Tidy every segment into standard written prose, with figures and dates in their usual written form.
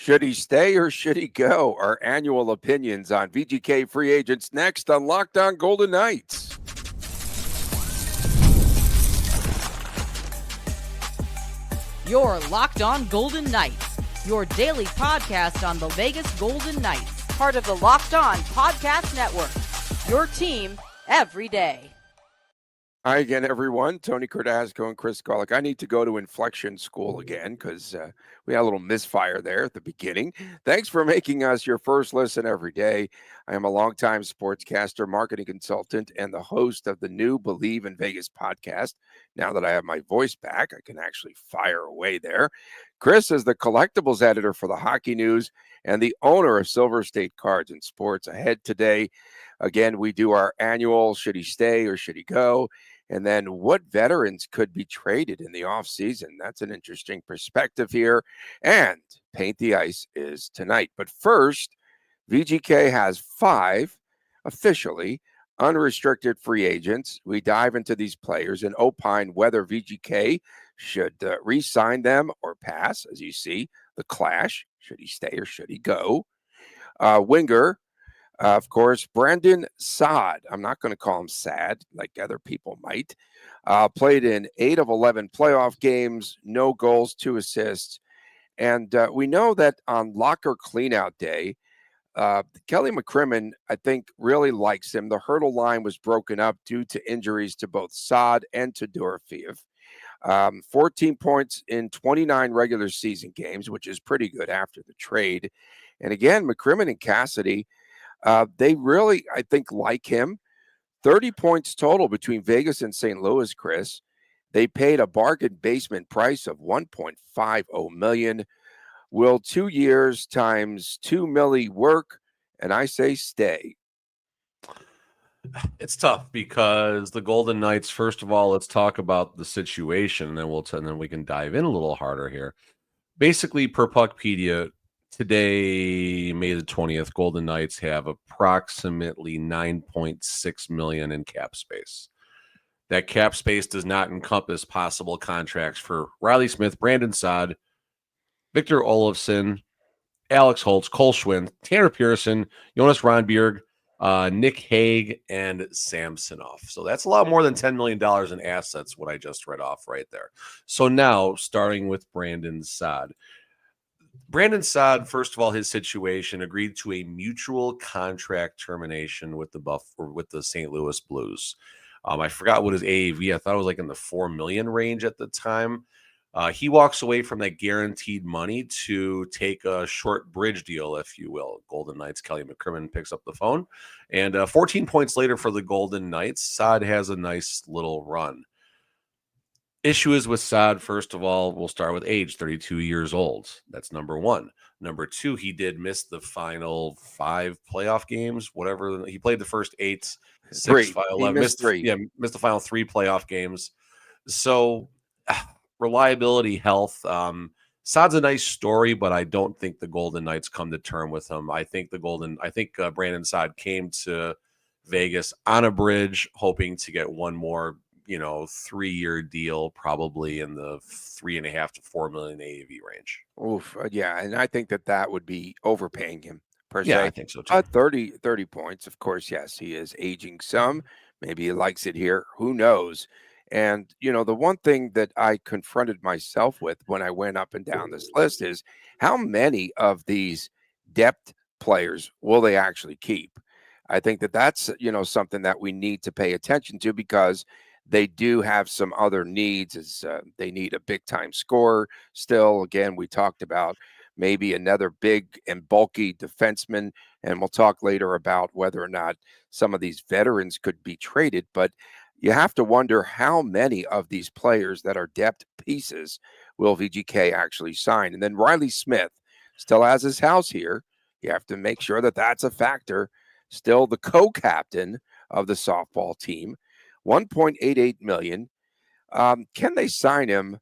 Should he stay or should he go? Our annual opinions on VGK free agents next on Locked On Golden Knights. Your Locked On Golden Knights, your daily podcast on the Vegas Golden Knights, part of the Locked On Podcast Network. Your team every day. Hi again, everyone. Tony Cardasco and Chris Golick. I need to go to inflection school again because we had a little misfire there at the beginning. Thanks for making us your first listen every day. I am a longtime sportscaster, marketing consultant, and the host of the new Believe in Vegas podcast. Now that I have my voice back, I can actually fire away there. Chris is the collectibles editor for the Hockey News and the owner of Silver State Cards and Sports. Ahead today, again, we do our annual should he stay or should he go? And then what veterans could be traded in the offseason? That's an interesting perspective here. And Paint the Ice is tonight. But first, VGK has 5 officially unrestricted free agents. We dive into these players and opine whether VGK should re-sign them or pass. As you see, the clash. Should he stay or should he go? Winger. Of course, Brandon Saad. I'm not going to call him Sad like other people might. Played in 8 of 11 playoff games, no goals, 2 assists. And we know that on locker cleanout day, Kelly McCrimmon, I think, really likes him. The hurdle line was broken up due to injuries to both Saad and to Dorofeev. 14 points in 29 regular season games, which is pretty good after the trade. And again, McCrimmon and Cassidy, they really, I think, like him. 30 points total between Vegas and St. Louis, Chris. They paid a bargain basement price of $1.50 million. Will 2 years times $2 million work? And I say stay. It's tough because the Golden Knights, first of all, let's talk about the situation, and then we can dive in a little harder here. Basically, per Puckpedia, today, May the 20th, Golden Knights have approximately $9.6 million in cap space. That cap space does not encompass possible contracts for Reilly Smith, Brandon Saad, Victor Olofsson, Alex Holtz, Cole Schwinn, Tanner Pearson, Jonas Rondbjerg, Nick Hague, and Samsonov. So that's a lot more than $10 million in assets, what I just read off right there. So now, starting with Brandon Saad. Brandon Saad, first of all, his situation agreed to a mutual contract termination with the St. Louis Blues. I forgot what his AAV. I thought it was like in the $4 million range at the time. He walks away from that guaranteed money to take a short bridge deal, if you will. Golden Knights, Kelly McCrimmon picks up the phone. And 14 points later for the Golden Knights, Saad has a nice little run. Issue is with Saad, first of all, we'll start with age, 32 years old. That's number one. Number two, he did miss the final 5 playoff games, whatever. He played the first 8, 6, 5, 11. Missed 3. Yeah, missed the final 3 playoff games. So reliability, health. Saad's a nice story, but I don't think the Golden Knights come to term with him. I think Brandon Saad came to Vegas on a bridge, hoping to get one more 3-year deal, probably in the $3.5 to $4 million AAV range. Oof, yeah, and I think that would be overpaying him per se. Yeah, I think so too. 30 points, of course. Yes, he is aging some. Maybe he likes it here. Who knows? And the one thing that I confronted myself with when I went up and down this list is how many of these depth players will they actually keep? I think that's something that we need to pay attention to because they do have some other needs. As they need a big-time scorer still. Again, we talked about maybe another big and bulky defenseman, and we'll talk later about whether or not some of these veterans could be traded. But you have to wonder how many of these players that are depth pieces will VGK actually sign. And then Reilly Smith still has his house here. You have to make sure that that's a factor. Still the co-captain of the softball team. $1.88 million. Can they sign him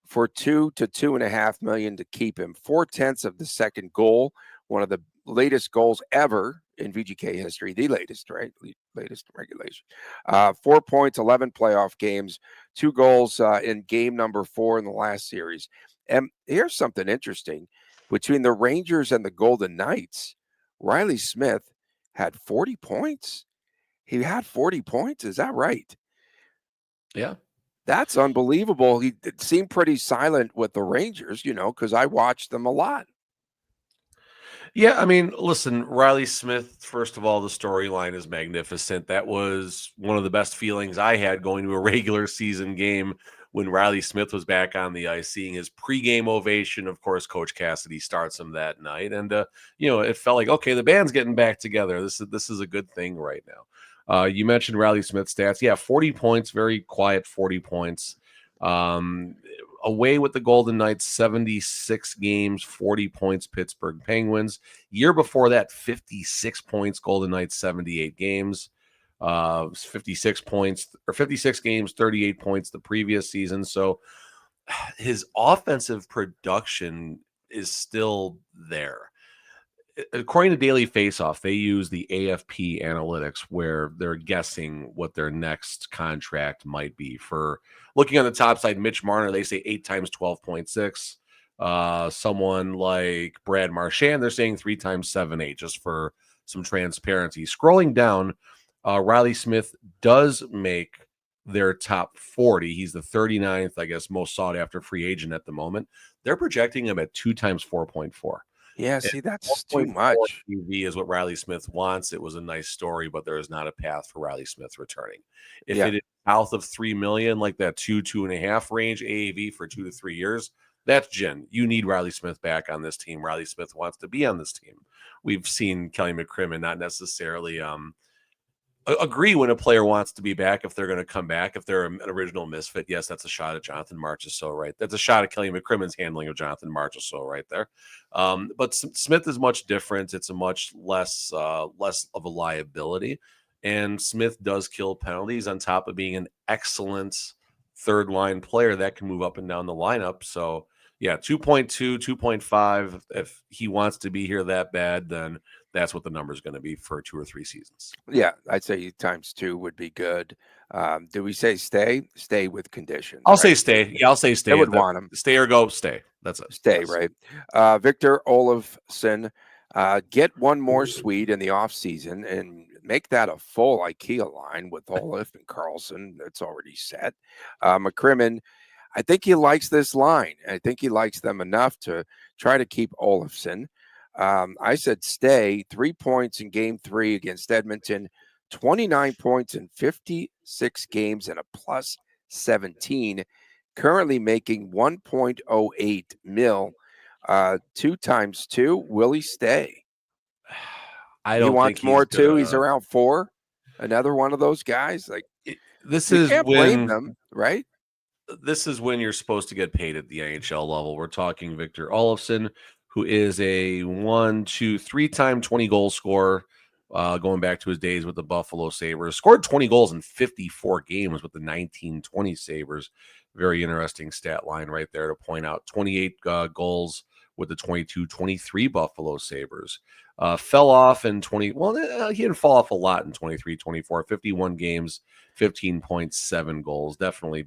for $2 to $2.5 million to keep him? 0.4 of the second goal, one of the latest goals ever in VGK history, the latest, right? Latest regulation. 4 points, 11 playoff games, 2 goals in game number 4 in the last series. And here's something interesting. between the Rangers and the Golden Knights, Reilly Smith had 40 points. He had 40 points. Is that right? Yeah. That's unbelievable. He seemed pretty silent with the Rangers, because I watched them a lot. Yeah, I mean, listen, Reilly Smith, first of all, the storyline is magnificent. That was one of the best feelings I had going to a regular season game when Reilly Smith was back on the ice, seeing his pregame ovation. Of course, Coach Cassidy starts him that night. And, it felt like, okay, the band's getting back together. This is a good thing right now. You mentioned Reilly Smith stats. Yeah, 40 points, very quiet 40 points. Away with the Golden Knights, 76 games, 40 points, Pittsburgh Penguins. Year before that, 56 points, Golden Knights, 78 games, 56 points, or 56 games, 38 points the previous season. So his offensive production is still there. According to Daily Faceoff, they use the AFP analytics where they're guessing what their next contract might be. For looking on the top side, Mitch Marner, they say 8 times 12.6. Someone like Brad Marchand, they're saying 3 times 7.8, just for some transparency. Scrolling down, Reilly Smith does make their top 40. He's the 39th, I guess, most sought after free agent at the moment. They're projecting him at 2 times 4.4. Yeah, see, that's too much. QV is what Reilly Smith wants. It was a nice story, but there is not a path for Reilly Smith returning. If it is south of $3 million, like that 2.5 range AAV for 2 to 3 years, that's gin. You need Reilly Smith back on this team. Reilly Smith wants to be on this team. We've seen Kelly McCrimmon not necessarily agree when a player wants to be back if they're going to come back. If they're an original misfit, yes, that's a shot at Jonathan Marchessault, right? That's a shot at Kelly McCrimmon's handling of Jonathan Marchessault right there. But Smith is much different. It's a much less of a liability. And Smith does kill penalties on top of being an excellent third line player that can move up and down the lineup. So yeah, 2.2, 2.5. If he wants to be here that bad, then that's what the number is going to be for 2 or 3 seasons. Yeah, I'd say times 2 would be good. Do we say stay? Stay with conditions. I'll say stay. Yeah, I'll say stay. I would want him. Stay or go, stay. That's it. Stay, right? Victor Olofsson, get one more Swede in the offseason and make that a full IKEA line with Olaf and Carlson. That's already set. McCrimmon, I think he likes this line. I think he likes them enough to try to keep Olofsson. I said stay. 3 points in game 3 against Edmonton, 29 points in 56 games and a plus 17. Currently making 1.08 mil. 2 times 2. Will he stay? I don't he wants think more too. He's around 4. Another one of those guys. Like this you is can't when blame them, right? This is when you're supposed to get paid at the NHL level. We're talking Victor Olofsson, who is a 3-time 20 goal scorer, going back to his days with the Buffalo Sabres. Scored 20 goals in 54 games with the 1920 Sabres. Very interesting stat line right there to point out. 28 goals with the 22-23 Buffalo Sabres. Fell off in 20. Well, he didn't fall off a lot in 23-24. 51 games, 15.7 goals. Definitely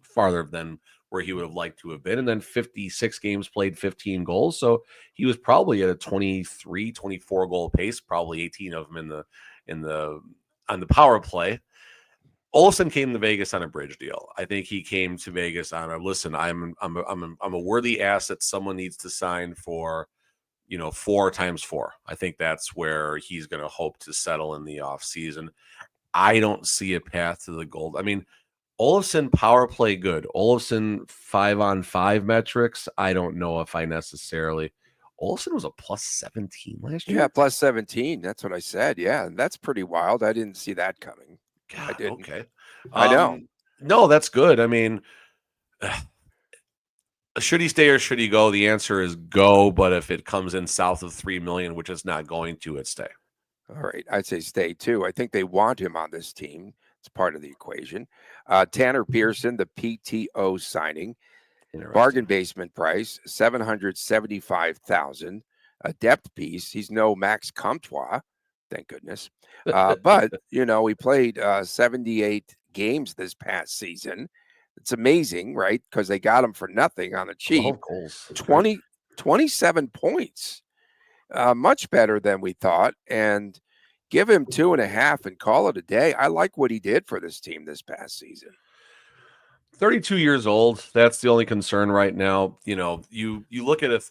farther than where he would have liked to have been. And then 56 games played, 15 goals. So he was probably at a 23, 24 goal pace, probably 18 of them on the power play. Olsen came to Vegas on a bridge deal. I think he came to Vegas on a listen. I'm a worthy asset. Someone needs to sign for, 4 times 4. I think that's where he's going to hope to settle in the offseason. I don't see a path to the gold. I mean, Olofsson power play good. Olofsson 5-on-5 metrics. I don't know if I necessarily. Olofsson was a plus 17 last year. Yeah, plus 17. That's what I said. Yeah, that's pretty wild. I didn't see that coming. God, I didn't. okay. I know. No, that's good. I mean, should he stay or should he go? The answer is go. But if it comes in south of 3 million, which it's not going to, it's stay. All right, I'd say stay too. I think they want him on this team. It's part of the equation. Tanner Pearson, the PTO signing, bargain basement price $775,000. A depth piece. He's no Max Comtois, thank goodness. But he played 78 games this past season. It's amazing, right? Because they got him for nothing on the cheap. 20 27 points. Much better than we thought. And give him 2.5 and call it a day. I like what he did for this team this past season. 32 years old. That's the only concern right now. You look at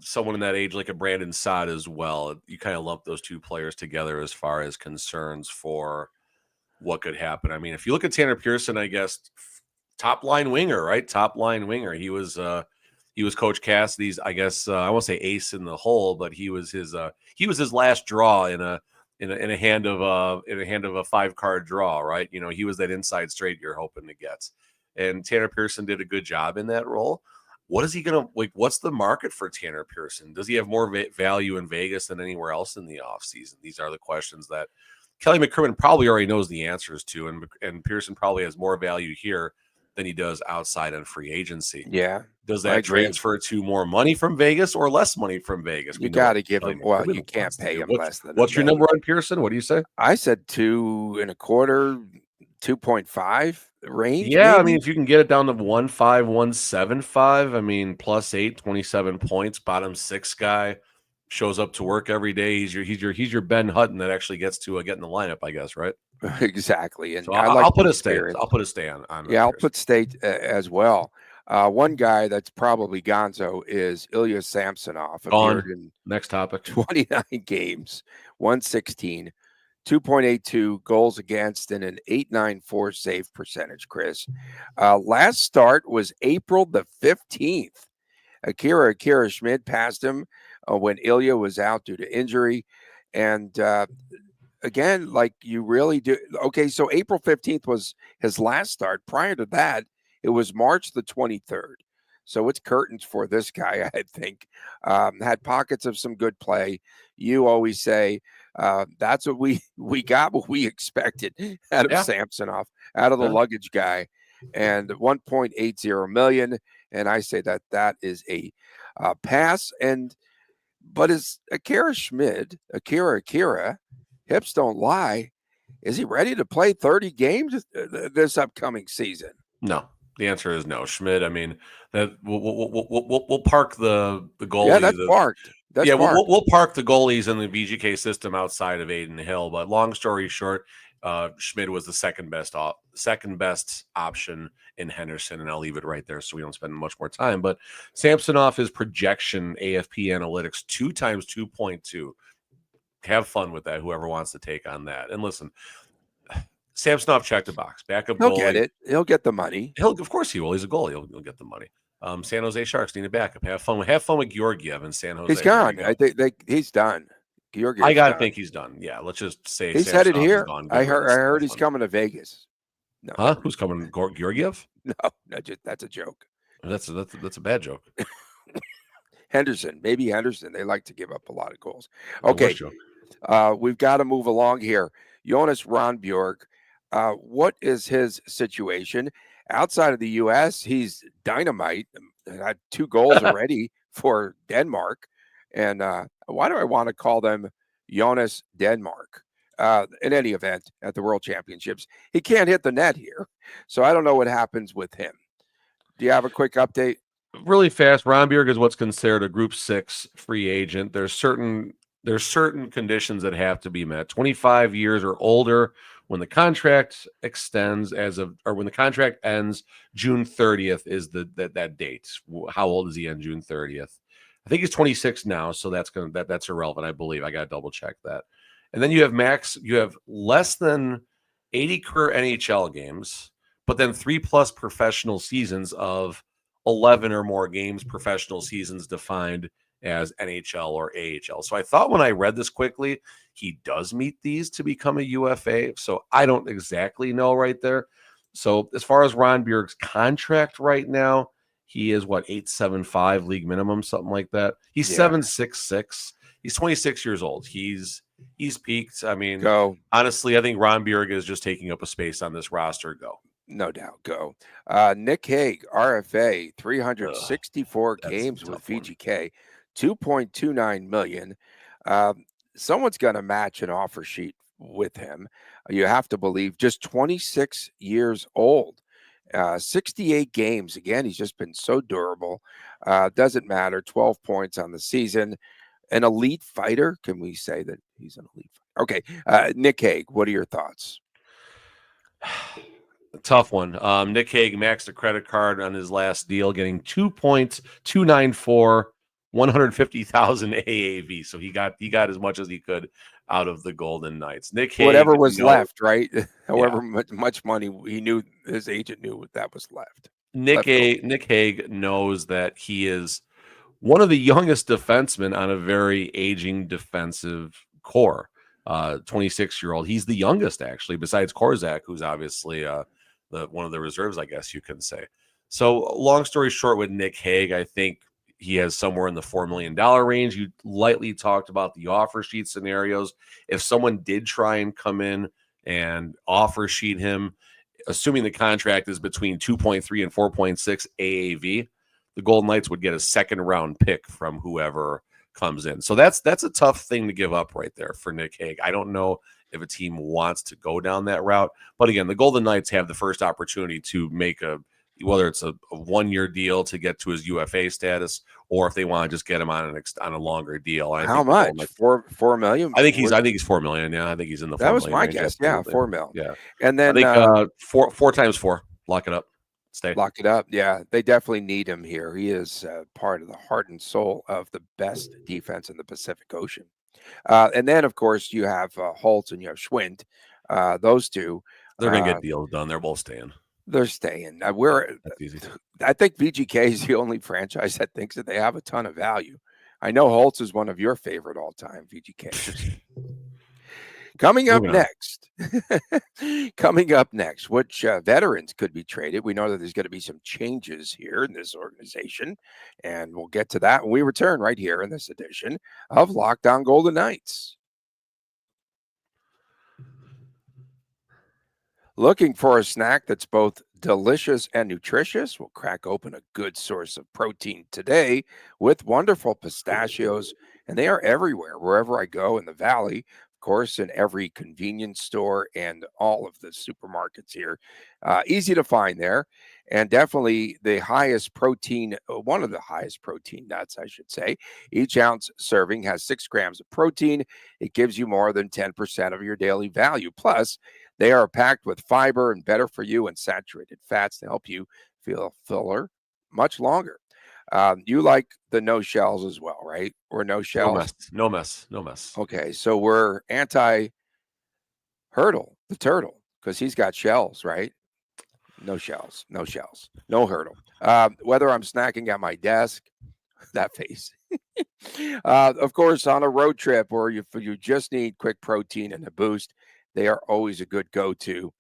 someone in that age like a Brandon Saad as well. You kind of lump those two players together as far as concerns for what could happen. I mean, if you look at Tanner Pearson, I guess top line winger, right? Top line winger. He was Coach Cassidy's, I guess I won't say ace in the hole, but he was his last draw in a hand of a 5-card draw, right? He was that inside straight you're hoping to get. And Tanner Pearson did a good job in that role. What is he going to like? What's the market for Tanner Pearson? Does he have more value in Vegas than anywhere else in the offseason? These are the questions that Kelly McCrimmon probably already knows the answers to, and Pearson probably has more value here than he does outside on free agency. Yeah. Does that transfer to more money from Vegas or less money from Vegas? You got to give him. Well, you can't pay him less than. What's your number on Pearson? What do you say? I said 2.25, 2.5 range. Yeah, maybe? I mean, if you can get it down to 1.5, 1.75, I mean, +8, 27 points, bottom 6 guy, shows up to work every day. He's your Ben Hutton that actually gets to get in the lineup, I guess, right? Exactly. And so I'll put a stay. I'll put a stay on. Yeah, I'll put stay as well. One guy that's probably gonzo is Ilya Samsonov. Appeared in next topic. 29 games, 116, 2.82 goals against, and an 8.94 save percentage, Chris. Last start was April the 15th. Akira Schmid passed him when Ilya was out due to injury. And again, like you really do. Okay, so April 15th was his last start. Prior to that, it was March the 23rd. So it's curtains for this guy, I think. Had pockets of some good play. You always say that's what we got, what we expected out of Samsonov, out of the luggage guy, and 1.80 million. And I say that is a pass. But is Akira, hips don't lie. Is he ready to play 30 games this upcoming season? No. The answer is no. Schmid, I mean, that we'll park the goalie. Yeah, that's parked. We'll park the goalies in the VGK system outside of Adin Hill. But long story short, Schmid was the second best option in Henderson, and I'll leave it right there so we don't spend much more time. But Samsonov, his projection AFP analytics 2 times 2.2. Have fun with that. Whoever wants to take on that, and listen. Samsonov checked the box. Backup goalie. He'll get it. He'll get the money. Of course he will. He's a goalie. He'll get the money. San Jose Sharks need a backup. Have fun with Georgiev in San Jose. He's gone. I think he's done. Georgiev. I gotta think he's done. Yeah, let's just say he's headed here. I heard he's coming to Vegas. No, huh? Who's coming? Georgiev? No, that's a joke. That's a bad joke. Henderson, maybe Henderson. They like to give up a lot of goals. Okay, we've got to move along here. Jonas Rondbjerg. What is his situation? Outside of the U.S., he's dynamite. Had 2 goals already for Denmark. And why do I want to call them Jonas Denmark? In any event, at the World Championships, he can't hit the net here. So I don't know what happens with him. Do you have a quick update? Really fast. Rondbjerg is what's considered a Group 6 free agent. There's certain conditions that have to be met. 25 years or older. When the contract extends when the contract ends, June 30th is that date. How old is he on June 30th? I think he's 26 now, so that's irrelevant. I believe I got to double check that. And then you have less than 80 career NHL games, but then 3+ professional seasons of 11 or more games, professional seasons defined as NHL or AHL. So I thought when I read this quickly, he does meet these to become a UFA. So I don't exactly know right there. So as far as Rondbjerg's contract right now, he is 875 league minimum, something like that. He's 766. He's 26 years old. He's peaked. I mean, honestly, I think Rondbjerg is just taking up a space on this roster. Go. No doubt. Go. Nick Hague, RFA, 364 games with VGK. 2.29 million. Someone's going to match an offer sheet with him. You have to believe. Just 26 years old. 68 games. Again, he's just been so durable. Doesn't matter. 12 points on the season. An elite fighter. Can we say that he's an elite fighter? Okay. Nick Hague, what are your thoughts? Tough one. Nick Hague maxed a credit card on his last deal, getting 2.294, 150,000 AAV. So he got as much as he could out of the Golden Knights. Nick Hague, Whatever was left, right? However much money he knew, his agent knew that was left. Nick Hague knows that he is one of the youngest defensemen on a very aging defensive core. 26-year-old. He's the youngest, actually, besides Korzak, who's obviously one of the reserves, I guess you can say. So, long story short, with Nick Hague, I think he has somewhere in the $4 million range. You lightly talked about the offer sheet scenarios. If someone did try and come in and offer sheet him, assuming the contract is between 2.3 and 4.6 AAV, the Golden Knights would get a second round pick from whoever comes in. So that's a tough thing to give up right there for Nick Hague. I don't know if a team wants to go down that route, but again, the Golden Knights have the first opportunity to make whether it's a 1-year deal to get to his UFA status, or if they want to just get him on a longer deal. How much? $4 million? I think he's $4 million. Yeah, I think he's in the. That was my range, guess. Yeah, $4 million. Yeah, and then I think 4 times 4. Lock it up. Stay. Lock it up. Yeah, they definitely need him here. He is part of the heart and soul of the best defense in the Pacific Ocean. And then, of course, you have Holtz and you have Schwint. Those two. They're going to get deals done. They're both staying. They're staying. That's easy. I think VGK is the only franchise that thinks that they have a ton of value. I know Holtz is one of your favorite all-time VGKs. Coming up next, which veterans could be traded. We know that there's going to be some changes here in this organization, and we'll get to that when we return right here in this edition of Locked On Golden Knights. Looking for a snack that's both delicious and nutritious? We'll crack open a good source of protein today with wonderful pistachios, and they are everywhere, wherever I go in the Valley. Of course, in every convenience store and all of the supermarkets here. Easy to find there, and definitely the highest protein, one of the highest protein nuts, I should say. Each ounce serving has 6 grams of protein. It gives you more than 10% of your daily value. Plus, they are packed with fiber and better for you and saturated fats to help you feel fuller much longer. You like the no shells as well, right? Or no shells? No mess. Okay, so we're anti-Hurdle, the turtle, because he's got shells, right? No shells. No Hurdle. Whether I'm snacking at my desk, that face. Of course, on a road trip or you just need quick protein and a boost, they are always a good go-to.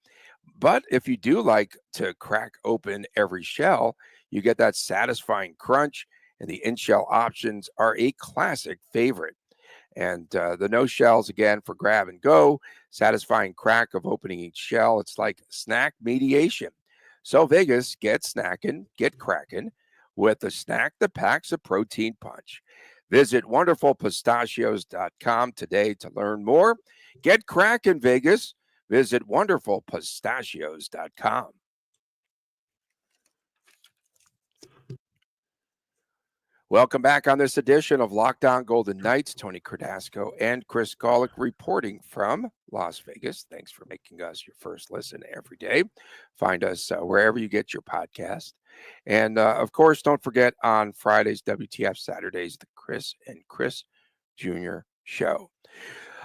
But if you do like to crack open every shell, you get that satisfying crunch, and the in-shell options are a classic favorite. And the no shells, again, for grab and go, satisfying crack of opening each shell. It's like snack mediation. So Vegas, get snackin', get crackin' with a snack that packs a protein punch. Visit wonderfulpistachios.com today to learn more. Get crackin', Vegas. Visit wonderfulpistachios.com. Welcome back on this edition of Locked On Golden Knights. Tony Cardasco and Chris Golick reporting from Las Vegas. Thanks for making us your first listen every day. Find us wherever you get your podcast. And, of course, don't forget on Fridays, WTF, Saturdays, the Chris and Chris Jr. show.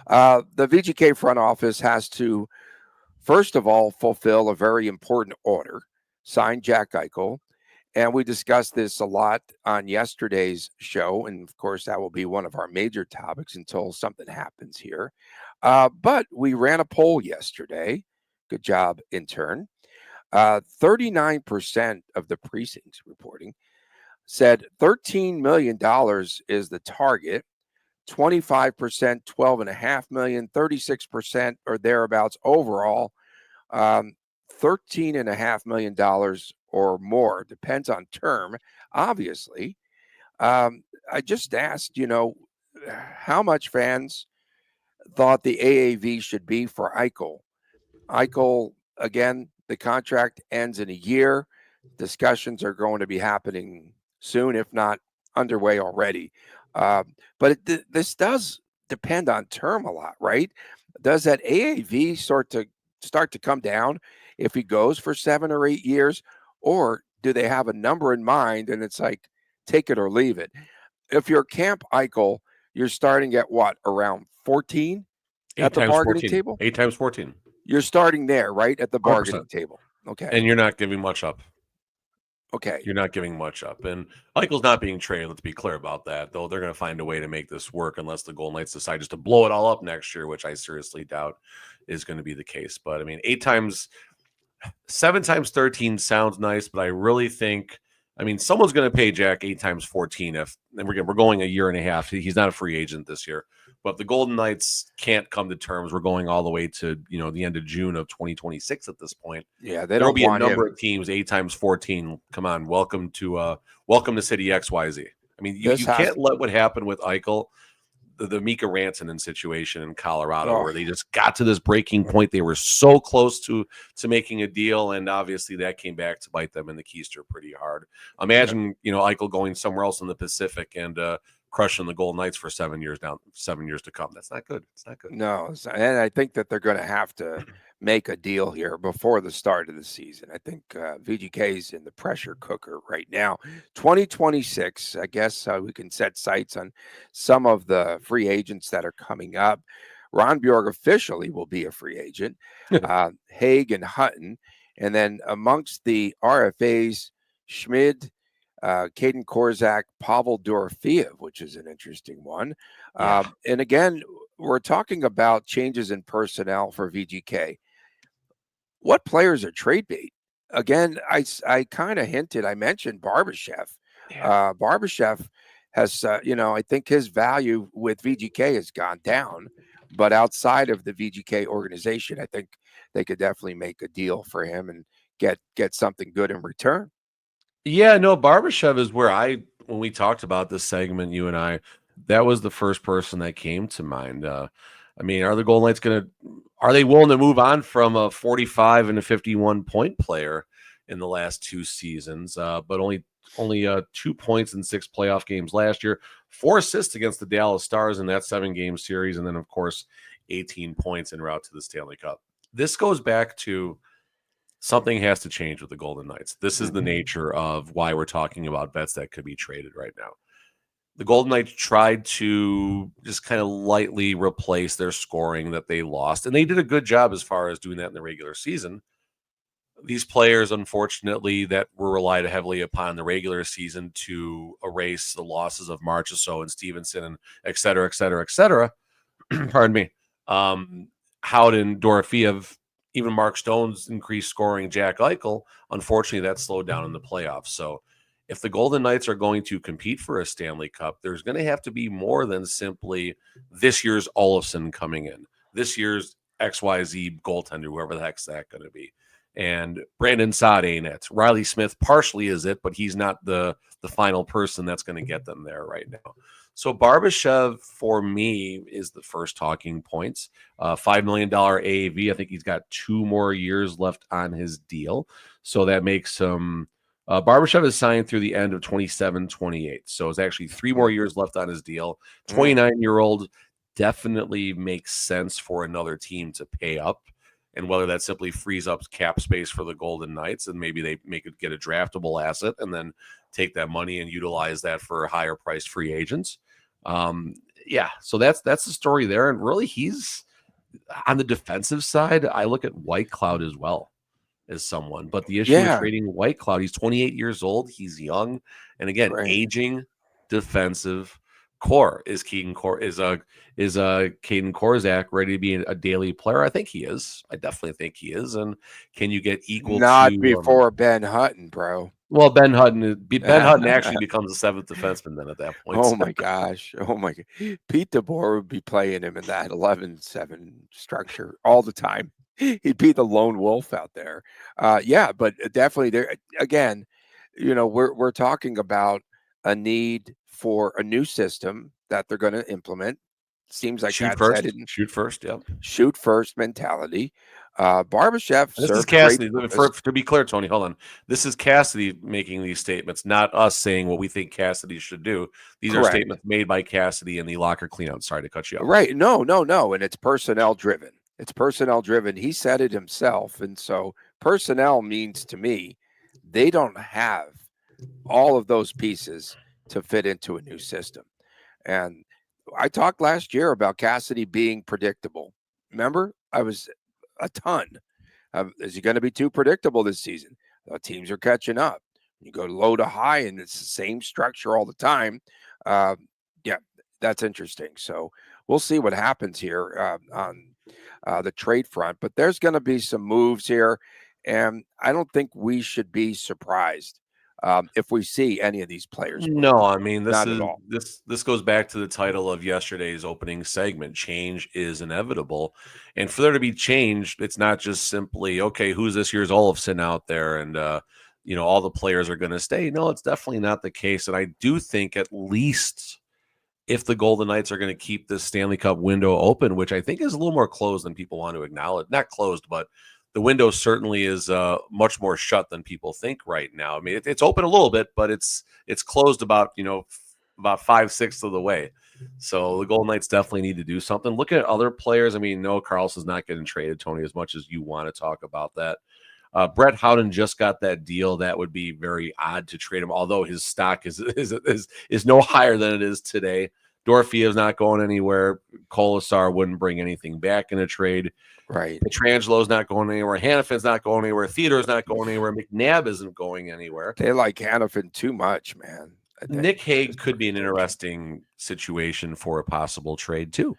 The VGK front office has to, first of all, fulfill a very important order, sign Jack Eichel. And we discussed this a lot on yesterday's show. And of course, that will be one of our major topics until something happens here. But we ran a poll yesterday. Good job, intern. 39% of the precincts reporting said $13 million is the target. 25%, $12.5 million, 36% or thereabouts overall. $13.5 million or more, depends on term, obviously. I just asked, how much fans thought the AAV should be for Eichel. Eichel, again, the contract ends in a year. Discussions are going to be happening soon, if not underway already. But this does depend on term a lot, right? Does that AAV start to come down if he goes for 7 or 8 years, or do they have a number in mind and it's like take it or leave it? If you're Camp Eichel, you're starting at what, around 14 at Eight the times bargaining 14. table? 8 times 14. You're starting there, right, at the 100%. bargaining table. Okay. And you're not giving much up. Okay. You're not giving much up. And Eichel's not being traded. Let's be clear about that. Though they're going to find a way to make this work unless the Golden Knights decide just to blow it all up next year, which I seriously doubt is going to be the case. But I mean, 7 times 13 sounds nice, but I really think, I mean, someone's going to pay Jack 8 times 14 if and we're going a year and a half. He's not a free agent this year. But if the Golden Knights can't come to terms, we're going all the way to the end of June of 2026 at this point. Yeah, they There will don't be a want number him. of teams 8 times 14. Come on, welcome to City XYZ. I mean, you can't let what happened with Eichel, the Mika Rantanen situation in Colorado, where they just got to this breaking point. They were so close to making a deal, and obviously that came back to bite them in the keister pretty hard. Imagine Eichel going somewhere else in the Pacific and crushing the Golden Knights for 7 years to come. That's not good. It's not good. No, and I think that they're going to have to make a deal here before the start of the season. I think VGK is in the pressure cooker right now. 2026, I guess we can set sights on some of the free agents that are coming up. Ron Bjork officially will be a free agent. Haig and Hutton. And then amongst the RFAs, Schmid, Caden Korzak, Pavel Dorofeev, which is an interesting one. Yeah. And again, we're talking about changes in personnel for VGK. What players are trade bait? Again, I kind of hinted, I mentioned Barbashev. Yeah. Barbashev has, I think his value with VGK has gone down, but outside of the VGK organization, I think they could definitely make a deal for him and get something good in return. Yeah, no, Barbashev is where when we talked about this segment, you and I, that was the first person that came to mind. I mean, are the Golden Knights are they willing to move on from a 45 and a 51 point player in the last 2 seasons, but only 2 points in 6 playoff games last year, 4 assists against the Dallas Stars in that 7-game series, and then of course 18 points en route to the Stanley Cup. This goes back to something has to change with the Golden Knights. This is the nature of why we're talking about vets that could be traded right now. The Golden Knights tried to just kind of lightly replace their scoring that they lost, and they did a good job as far as doing that in the regular season. These players, unfortunately, that were relied heavily upon the regular season to erase the losses of Marchessault and Stevenson and et cetera, et cetera, et cetera. Pardon me. Howden, Dorofeev, even Mark Stone's increased scoring, Jack Eichel, unfortunately, that slowed down in the playoffs. So if the Golden Knights are going to compete for a Stanley Cup, there's going to have to be more than simply this year's Olofsson coming in, this year's XYZ goaltender, whoever the heck's that going to be. And Brandon Saad ain't it. Reilly Smith partially is it, but he's not the final person that's going to get them there right now. So Barbashev, for me, is the first talking points. $5 million AAV. I think he's got 2 more years left on his deal. So that makes him Barbashev is signed through the end of 27-28. So it's actually 3 more years left on his deal. 29-year-old definitely makes sense for another team to pay up. And whether that simply frees up cap space for the Golden Knights and maybe they make it get a draftable asset and then take that money and utilize that for higher priced free agents. So that's the story there. And really, he's on the defensive side. I look at Whitecloud as well as someone, but the issue with trading Whitecloud, he's 28 years old. He's young. And again, aging defensive core. Is Caden Korzak ready to be a daily player? I think he is. I definitely think he is. And can you get equal Not to before Ben Hutton, bro. Well, Ben Hutton actually becomes the 7th defenseman then at that point. Oh my gosh. Oh my God. Pete DeBoer would be playing him in that 11-7 structure all the time. He'd be the lone wolf out there. But definitely there again, we're talking about a need for a new system that they're going to implement. Seems like shoot first. Yep. Shoot first mentality. Barbashev This is served a great Cassidy. purpose. To be clear, Tony, hold on. This is Cassidy making these statements, not us saying what we think Cassidy should do. These are Correct. statements made by Cassidy in the locker cleanout. Sorry to cut you off. Right. No, and it's personnel driven. It's personnel driven. He said it himself. And so personnel means to me, they don't have all of those pieces to fit into a new system. And I talked last year about Cassidy being predictable. Remember? I was a ton. Is he going to be too predictable this season? Teams are catching up. You go low to high, and it's the same structure all the time. Yeah, that's interesting. So we'll see what happens here on the trade front. But there's going to be some moves here, and I don't think we should be surprised if we see any of these players move. No, I mean Not at all. this goes back to the title of yesterday's opening segment. Change is inevitable, and for there to be change, it's not just simply okay. Who's this year's Olofsson out there, and all the players are going to stay. No, it's definitely not the case, and I do think at least if the Golden Knights are going to keep this Stanley Cup window open, which I think is a little more closed than people want to acknowledge. Not closed, but the window certainly is much more shut than people think right now. I mean, it's open a little bit, but it's closed about 5/6 of the way. So the Golden Knights definitely need to do something. Look at other players. I mean, no, Carlson's not getting traded, Tony, as much as you want to talk about that. Brett Howden just got that deal. That would be very odd to trade him, although his stock is no higher than it is today. Dorfiev's not going anywhere. Kolasar wouldn't bring anything back in a trade. Right. Petrangelo's not going anywhere. Hannafin's not going anywhere. Theodore's not going anywhere. McNabb isn't going anywhere. They like Hannafin too much, man. Nick Hague could be an interesting situation for a possible trade too.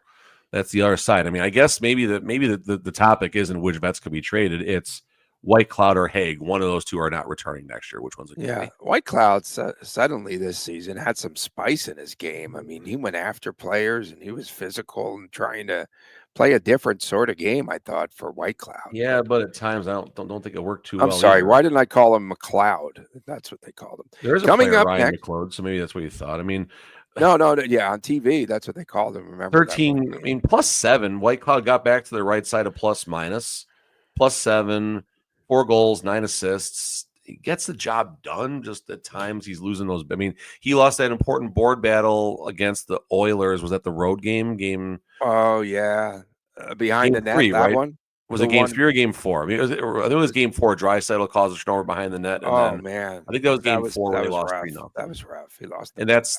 That's the other side. I mean, I guess maybe the topic isn't which vets could be traded. It's Whitecloud or Hague. One of those two are not returning next year. Which one's it? Yeah, Whitecloud suddenly this season had some spice in his game. I mean, he went after players and he was physical and trying to play a different sort of game. I thought for Whitecloud. Yeah, but at times I don't think it worked too I'm well. sorry. Either. Why didn't I call him McLeod? That's what they called him. There's coming up Ryan next. McLeod, so maybe that's what you thought. I mean, no, yeah, on TV that's what they called him. Remember 13. I mean, +7. Whitecloud got back to the right side of plus minus. +7. 4 goals, 9 assists. He gets the job done. Just at times he's losing those. I mean, he lost that important board battle against the Oilers. Was that the road game? Oh yeah, behind game the net. 3, that right? one Was it game 3 or game 4? I mean, I think it was game 4. Draisaitl caused a turnover behind the net. And man, I think that was game 4 where he lost 3-0. That was rough. He lost, and that's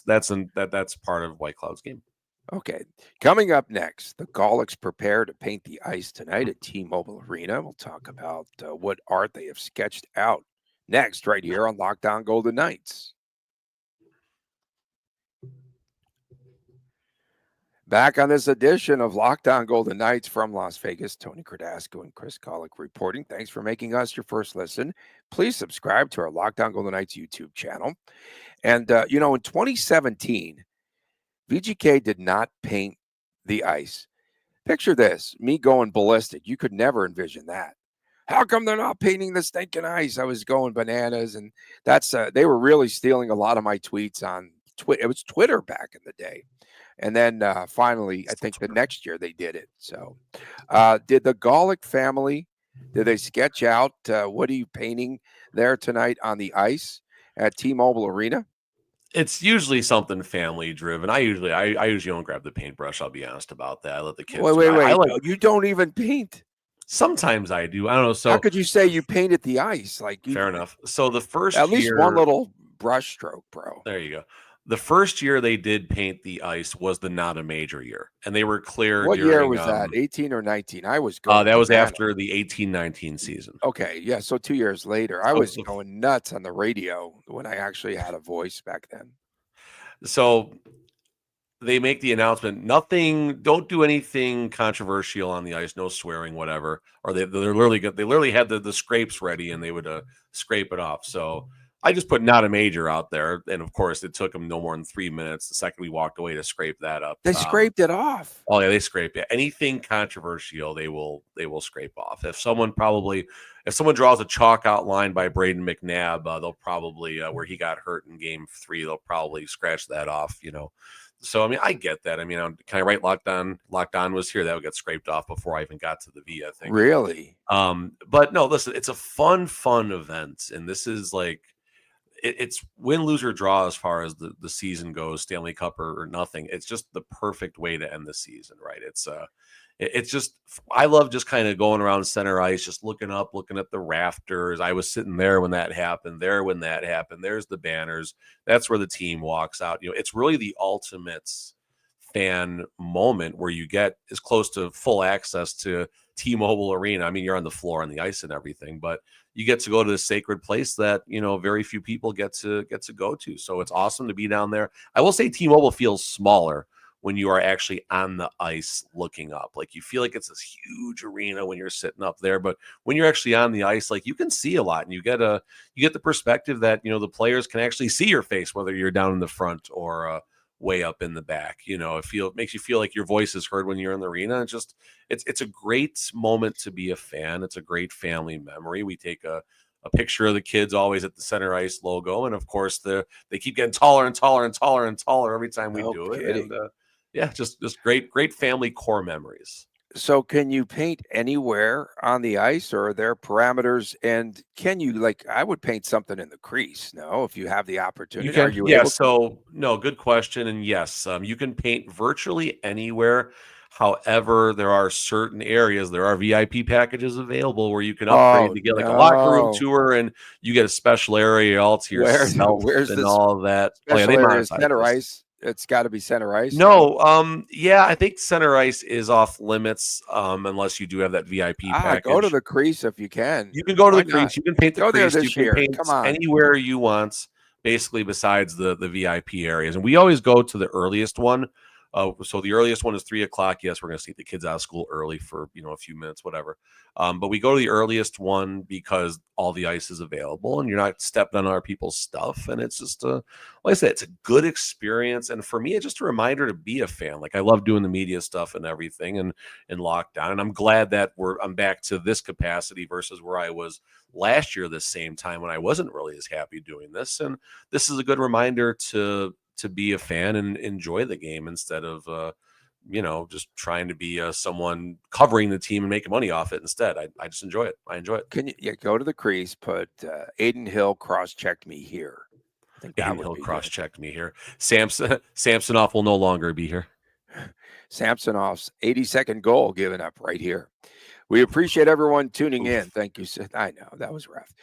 part of Whitecloud's game. Okay, coming up next, the Goalies prepare to paint the ice tonight at T-Mobile Arena. We'll talk about what art they have sketched out next, right here on Locked On Golden Knights. Back on this edition of Locked On Golden Knights from Las Vegas, Tony Cardasco and Chris Golick reporting. Thanks for making us your first listen. Please subscribe to our Locked On Golden Knights YouTube channel. And, in 2017, VGK did not paint the ice. Picture this, me going ballistic. You could never envision that. How come they're not painting the stinking ice? I was going bananas, and that's they were really stealing a lot of my tweets on Twitter. It was Twitter back in the day. And then finally, I think the next year they did it. So did the Golick family, did they sketch out what are you painting there tonight on the ice at T-Mobile Arena? It's usually something family driven. I usually don't grab the paintbrush. I'll be honest about that. I let the kids. Wait. You don't even paint. Sometimes I do. I don't know. So how could you say you painted the ice? Fair enough. So the first at least one little brush stroke, bro. There you go. The first year they did paint the ice was the not a major year, and they were clear. What year was that? 18 or 19? I was going. That was after the 18-19 season. Okay, yeah. So 2 years later, I was going nuts on the radio when I actually had a voice back then. So they make the announcement: don't do anything controversial on the ice, no swearing, whatever. Or they literally had the scrapes ready, and they would scrape it off. So I just put not a major out there, and of course, it took them no more than 3 minutes. The second we walked away to scrape that up, they scraped it off. Oh yeah, they scraped it. Anything controversial, they will scrape off. If someone draws a chalk outline by Braden McNabb, they'll probably where he got hurt in Game 3, they'll probably scratch that off. So I mean, I get that. I mean, can I write locked on? Locked on was here. That would get scraped off before I even got to the V, I think. Really? But no, listen, it's a fun event, and this is like it's win, lose, or draw as far as the season goes, Stanley Cup or nothing. It's just the perfect way to end the season, right? It's just I love just kind of going around center ice, just looking up, looking at the rafters. I was sitting there when that happened, there when that happened. There's the banners. That's where the team walks out. It's really the ultimate fan moment where you get as close to full access to T-Mobile Arena. I mean, you're on the floor, on the ice, and everything, but you get to go to this sacred place that very few people get to go to. So it's awesome to be down there. I will say T-Mobile feels smaller when you are actually on the ice looking up. Like you feel like it's this huge arena when you're sitting up there, but when you're actually on the ice, like you can see a lot, and you get the perspective that the players can actually see your face, whether you're down in the front or way up in the back. It makes you feel like your voice is heard when you're in the arena. It's a great moment to be a fan. It's a great family memory. We take a picture of the kids always at the center ice logo, and of course they keep getting taller and taller and taller and taller every time we do it. And yeah, just great family core memories. So can you paint anywhere on the ice, or are there parameters? And can you, I would paint something in the crease. No, if you have the opportunity, are you able to? So no, good question. And yes, you can paint virtually anywhere. However, there are certain areas, there are VIP packages available where you can upgrade Oh to get like a locker room no. tour, and you get a special area all to yourself Where's and the all of that. Oh yeah, special they area? monetize Center this. ice. It's got to be center ice. No. No, yeah, I think center ice is off limits, unless you do have that VIP Go to package. the crease if you can. You can go to Why the not? crease. You can paint the Go there crease. You this can year. Come paint on. anywhere you want, basically, besides the VIP areas. And we always go to the earliest one. So the earliest one is 3:00. Yes, we're going to take the kids out of school early for a few minutes, whatever. But we go to the earliest one because all the ice is available, and you're not stepping on other people's stuff. And it's just like I said, it's a good experience. And for me, it's just a reminder to be a fan. Like I love doing the media stuff and everything, and lockdown. And I'm glad that I'm back to this capacity versus where I was last year this same time when I wasn't really as happy doing this. And this is a good reminder to be a fan and enjoy the game instead of just trying to be someone covering the team and making money off it instead. I just enjoy it. I enjoy it. Can you go to the crease, put Aiden Hill cross-checked me here. I think that Aiden would Hill be cross-checked me here. Samsonov will no longer be here. Samsonov's 82nd goal given up right here. We appreciate everyone tuning in. Thank you. I know that was rough.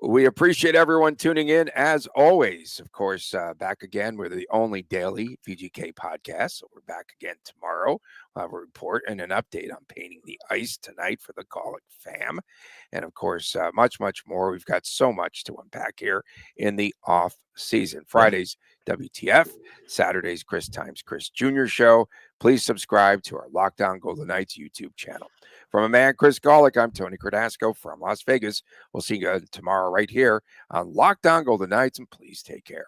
We appreciate everyone tuning in as always. Of course, back again. We're the only daily VGK podcast. So we're back again tomorrow. We'll have a report and an update on painting the ice tonight for the Colic fam. And of course, much, much more. We've got so much to unpack here in the off season. Fridays, WTF. Saturdays, Chris Times Chris Jr. show. Please subscribe to our Lockdown Golden Knights YouTube channel. From a man, Chris Golick, I'm Tony Cardasco from Las Vegas. We'll see you tomorrow right here on Lockdown Golden Knights, and please take care.